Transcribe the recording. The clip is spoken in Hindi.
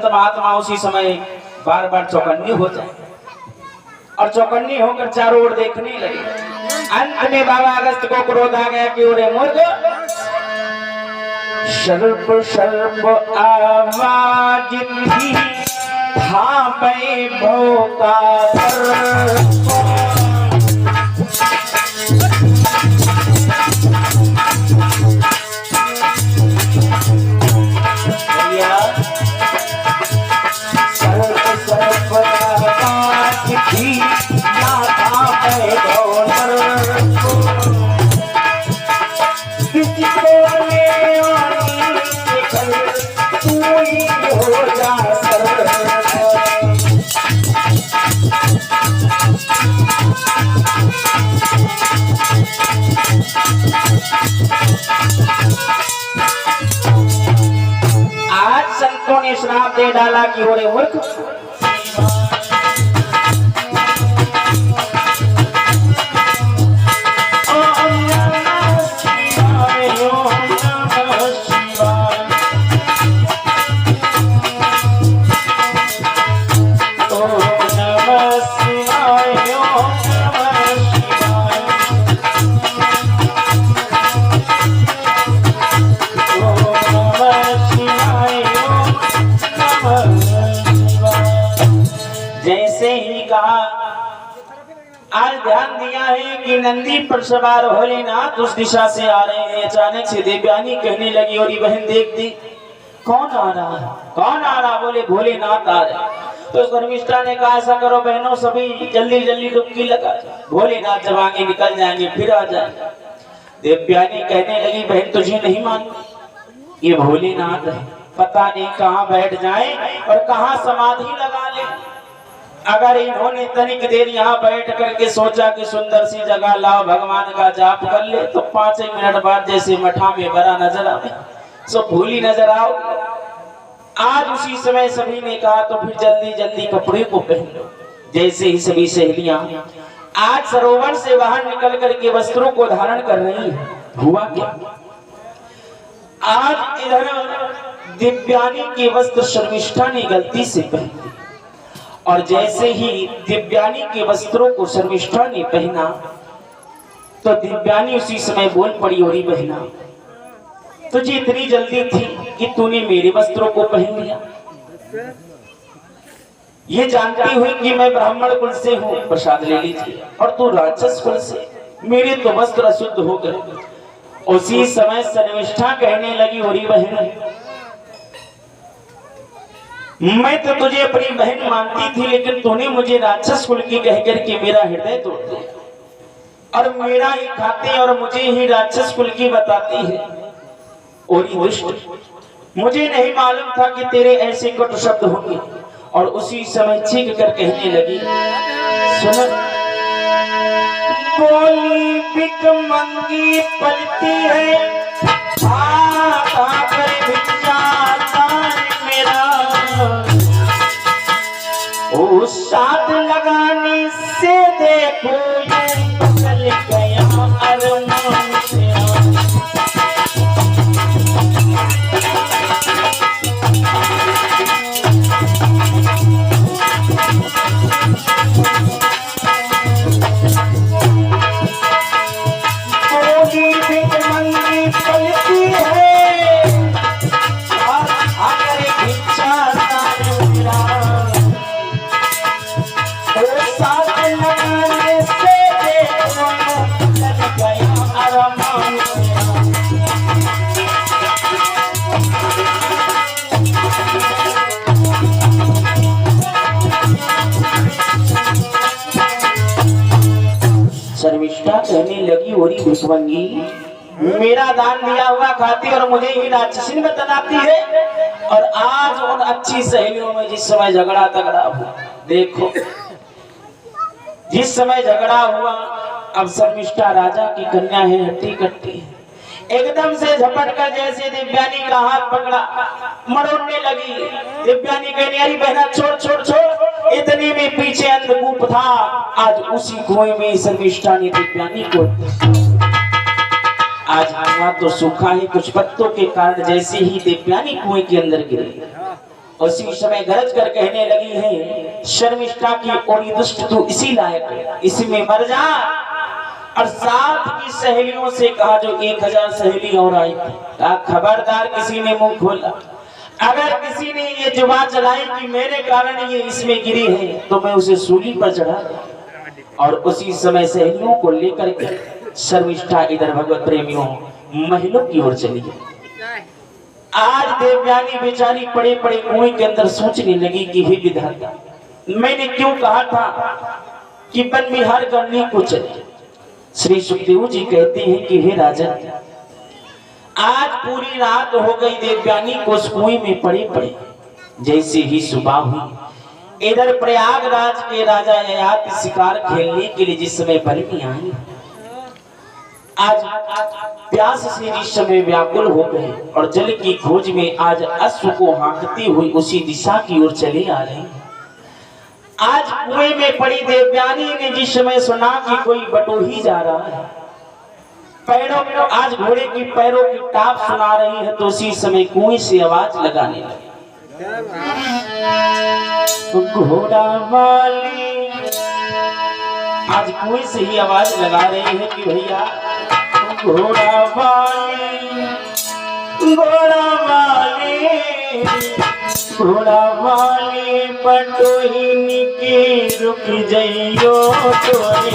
महात्मा उसी समय बार बार चौकन्नी हो जाए और चौकन्नी होकर चारों ओर देखने लगे। अंत में बाबा अगस्त को क्रोध आ गया कि ओरे मूर्ख, सर्प सर्प आवाज थी थापे भोका आज संतों ने श्राप दे डाला कि ओरे मूर्ख, जैसे ही कहा। आज ध्यान दिया है कि नंदी पर सवार भोलेनाथ उस दिशा से आ रहे हैं। अचानक से देवयानी कहने लगी, और बहन देख दी कौन आ रहा है, कौन आ रहा? बोले भोलेनाथ आ रहे। तो शर्मिष्ठा ने कहा, ऐसा करो बहनों सभी जल्दी जल्दी डुबकी लगा, भोलेनाथ जब आगे निकल जाएंगे फिर आ जाएंगे। देवयानी कहने लगी, बहन तुझे नहीं मालूम ये भोलेनाथ है, पता नहीं कहाँ बैठ जाए और कहाँ समाधि लगा ले। अगर इन्होंने तनिक देर यहाँ बैठ करके सोचा कि सुंदर सी जगह लाओ भगवान का जाप कर ले, तो 5 मिनट बाद जैसे मठा में बड़ा नजर आवे, सो भूली नजर आओ। आज उसी समय सभी ने कहा, तो फिर जल्दी जल्दी कपड़े को पहन लो। जैसे ही सभी सहेलियां आज सरोवर से बाहर निकल करके वस्त्रों को धारण कर रही है, हुआ क्या? आज इधर दिव्यानी के वस्त्र शर्मिष्ठा ने गलती से पहन ली, और जैसे ही दिव्यानी के वस्त्रों को शर्मिष्ठा ने पहना तो दिव्यानी उसी समय बोल पड़ी, ओरी बहना तुझे इतनी जल्दी थी कि तूने मेरे वस्त्रों को पहन लिया, ये जानती हुई कि मैं ब्राह्मण कुल से हूँ, प्रसाद ले लीजिए, और तू राक्षस कुल से, मेरे तो वस्त्र अशुद्ध हो गए। उसी समय शर्मिष्ठा कहने लगी, ओरी बहन मैं तो तुझे अपनी बहन मानती थी, लेकिन तूने मुझे राक्षस कुल की कहकर के मेरा हृदय तोड़ दिया और मेरा ही खाती और मुझे ही राक्षस कुल की बताती है। और दुष्ट, मुझे नहीं मालूम था कि तेरे ऐसे कटु शब्द होंगे। और उसी समय चीख कर कहने लगी, सुन बोली बिक मंगी पलती है, साथ लगाने से देखो चल गया अरमान से। शर्मिष्ठा कहने लगी, ओरी भुजबंगी मेरा दान दिया हुआ खाती और मुझे ही राक्षसी बताती है। और आज उन अच्छी सहेलियों में जिस समय झगड़ा तगड़ा हुआ, देखो जिस समय झगड़ा हुआ, अब शर्मिष्ठा राजा की कन्या है, हट्टी कट्टी है, एकदम से झपट कर जैसे दिव्यानी का हाथ पकड़ा, मरोड़ने लगी। दिव्यानी कहने, अरे बहना छोड़ छोड़ छोड़, इतने में पीछे अंधकूप था। आज उसी कुएं में शर्मिष्ठा ने दिव्यानी को आज हुआ तो सूखा है, कुछ पत्तों के कारण जैसे ही दिव्यानी कुएं के अंदर गिरी, उसी समय गरज कर कहने लगी है, शर्मिष्ठा की ओरी दुष्ट तू इसी लायक है, इसमें मर जा। और साथ की सहेलियों से कहा, जो 1000 सहेली और आई थी, कहा खबरदार किसी ने मुंह खोला, अगर किसी ने ये जुबान चलाई कि मेरे कारण ये इसमें गिरी है तो मैं उसे सूली पर चढ़ा दूं। और उसी समय सहेलियों को लेकर के शर्मिष्ठा इधर भगवत प्रेमियों महलों की ओर चली गई। आज देवयानी बेचारी पड़े पड़े कुएं के अंदर सोचने लगी कि हे विधाता, मैंने क्यों कहा था कि वन विहार करने को चले। श्री सुखदेव जी कहते हैं कि हे राजन, आज पूरी रात हो गई देवयानी को उस कुएं में पड़े पड़े। जैसे ही सुबह हुई, इधर प्रयागराज के राजा ययाति शिकार खेलने के लिए जिस समय वन में आए, आज प्यास से जिस समय व्याकुल हो गए और जल की खोज में आज अश्व को हाँकती हुई उसी दिशा की ओर चले आ रहे। आज कुएं में पड़ी देवयानी ने जिस समय सुना कि कोई बटोही जा रहा है, पैरों में आज घोड़े की पैरों की टाप सुना रही है, तो उसी समय कुएं से आवाज लगाने लगी, घोड़ा वाली। आज कुएं से ही आवाज लगा रही है कि भैया घोड़ा वाली, घोड़ा वाली, घोड़ा वाली बटोहिनी की रुक जइयो तोरे